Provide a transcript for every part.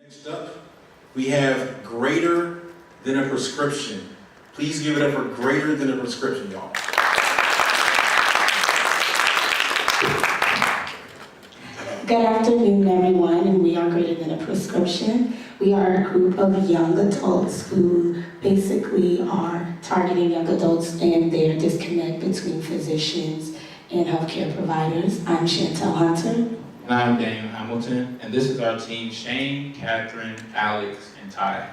Next up, we have Greater Than a Prescription. Please give it up for Greater Than a Prescription, y'all. Good afternoon, everyone, and we are Greater Than a Prescription. We are a group of young adults who basically are targeting young adults and their disconnect between physicians and healthcare providers. I'm Chantel Hunter. And I'm Daniel Hamilton, and this is our team: Shane, Catherine, Alex, and Ty.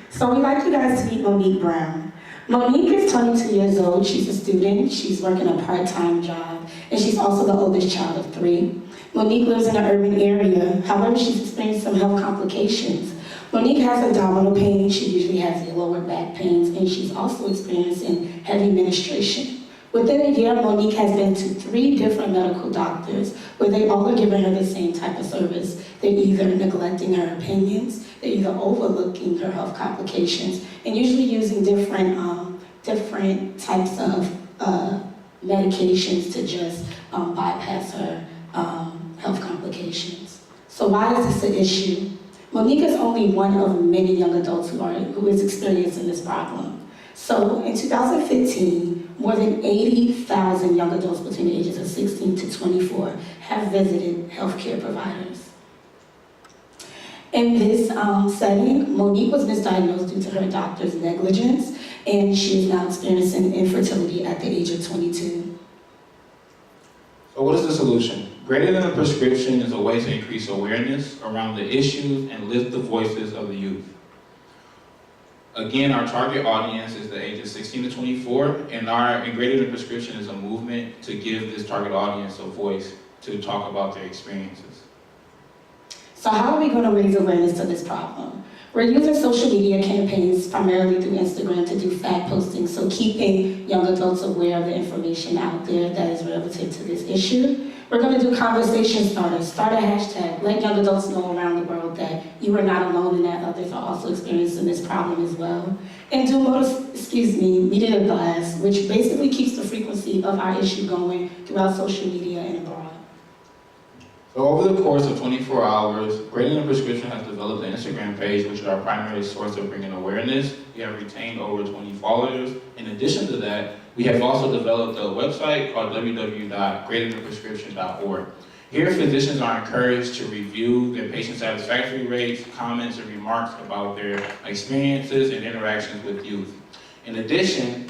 So we'd like you guys to meet Monique Brown. Monique is 22 years old. She's a student. She's working a part-time job, and she's also the oldest child of 3. Monique lives in an urban area. However, she's experienced some health complications. Monique has abdominal pain. She usually has the lower back pains, and she's also experiencing heavy menstruation. Within a year, Monique has been to 3 different medical doctors where they all are giving her the same type of service. They're either neglecting her opinions, they're either overlooking her health complications, and usually using different types of medications to just bypass her health complications. So why is this an issue? Monique is only one of many young adults who is experiencing this problem. So in 2015, more than 80,000 young adults between the ages of 16 to 24 have visited healthcare providers. In this setting, Monique was misdiagnosed due to her doctor's negligence, and she is now experiencing infertility at the age of 22. So what is the solution? Greater Than a Prescription is a way to increase awareness around the issues and lift the voices of the youth. Again, our target audience is the ages 16 to 24, and Greater Than a Prescription is a movement to give this target audience a voice to talk about their experiences. So how are we going to raise awareness to this problem? We're using social media campaigns primarily through Instagram to do fact posting, so keeping young adults aware of the information out there that is relative to this issue. We're going to do conversation starters, start a hashtag, let young adults know around the world that you are not alone and that others are also experiencing this problem as well. And do media blast, which basically keeps the frequency of our issue going throughout social media and abroad. So over the course of 24 hours, Greater Than a Prescription has developed an Instagram page, which is our primary source of bringing awareness. We have retained over 20 followers. In addition to that, we have also developed a website called www.greaterthanprescription.org. Here, physicians are encouraged to review their patient satisfaction rates, comments, and remarks about their experiences and interactions with youth. In addition,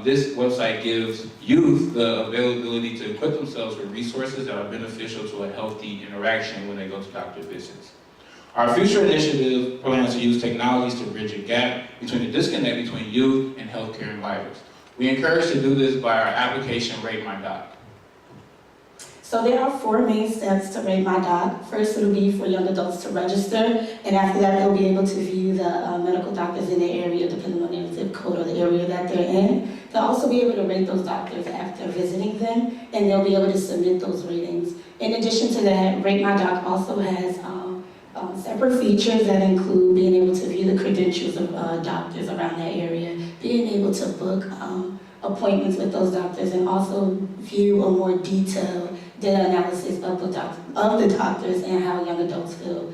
this website gives youth the availability to equip themselves with resources that are beneficial to a healthy interaction when they go to doctor visits. Our future initiative plans to use technologies to bridge a gap between the disconnect between youth and healthcare providers. We encourage to do this by our application, Rate My Doc. So there are 4 main steps to Rate My Doc. First, it'll be for young adults to register, and after that, they'll be able to view the medical doctors in their area, depending on their zip code or the area that they're in. They'll also be able to rate those doctors after visiting them, and they'll be able to submit those ratings. In addition to that, Rate My Doc also has separate features that include being able to view the credentials of doctors around that area, being able to book appointments with those doctors, and also view a more detailed data analysis of the doctors and how young adults feel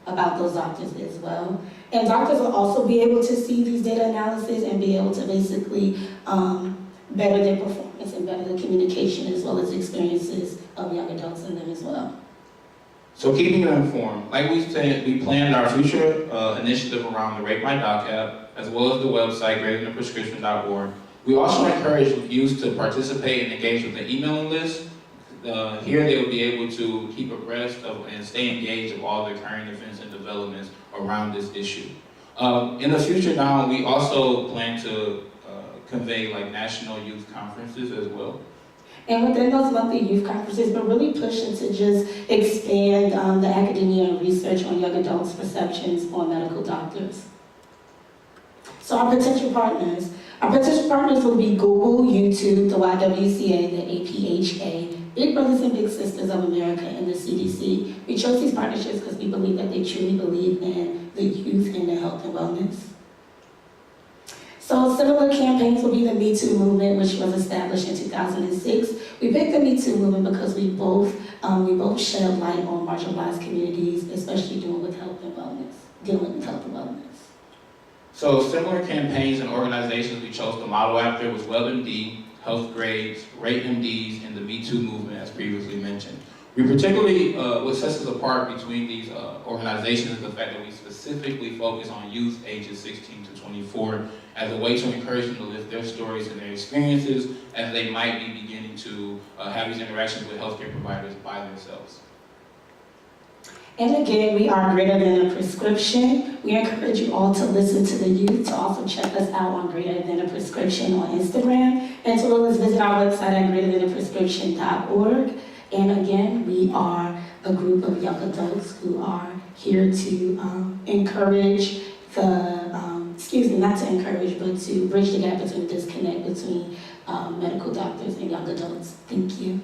about those doctors as well. And doctors will also be able to see these data analysis and be able to basically better their performance and better the communication as well as experiences of young adults in them as well. So keeping you informed, like we said, we planned our future initiative around the Rate My Doc app, as well as the website, greaterthanprescription.org. We also encourage youth to participate and engage with the emailing list. Here they will be able to keep abreast of and stay engaged of all the current events and developments around this issue. In the future now, we also plan to convey like national youth conferences as well. And within those monthly youth conferences, we're really pushing to just expand the academia and research on young adults' perceptions on medical doctors. So our potential partners will be Google, YouTube, the YWCA, the APHA, Big Brothers and Big Sisters of America, and the CDC. We chose these partnerships because we believe that they truly believe in the youth and their health and wellness. So similar campaigns will be the Me Too movement, which was established in 2006. We picked the Me Too movement because we both shed light on marginalized communities, especially dealing with health and wellness. So similar campaigns and organizations we chose to model after was WebMD, Health Grades, Rate MDs, and the Me Too movement, as previously mentioned. We particularly, what sets us apart between these organizations is the fact that we specifically focus on youth ages 16 to 24 as a way to encourage them to live their stories and their experiences as they might be beginning to have these interactions with healthcare providers by themselves. And again, we are greater than a prescription. We encourage you all to listen to the youth, to also check us out on Greater Than a Prescription on Instagram, and as well as visit our website at greaterthanaprescription.org. And again, we are a group of young adults who are here to encourage not to encourage, but to bridge the gap between disconnect between medical doctors and young adults. Thank you.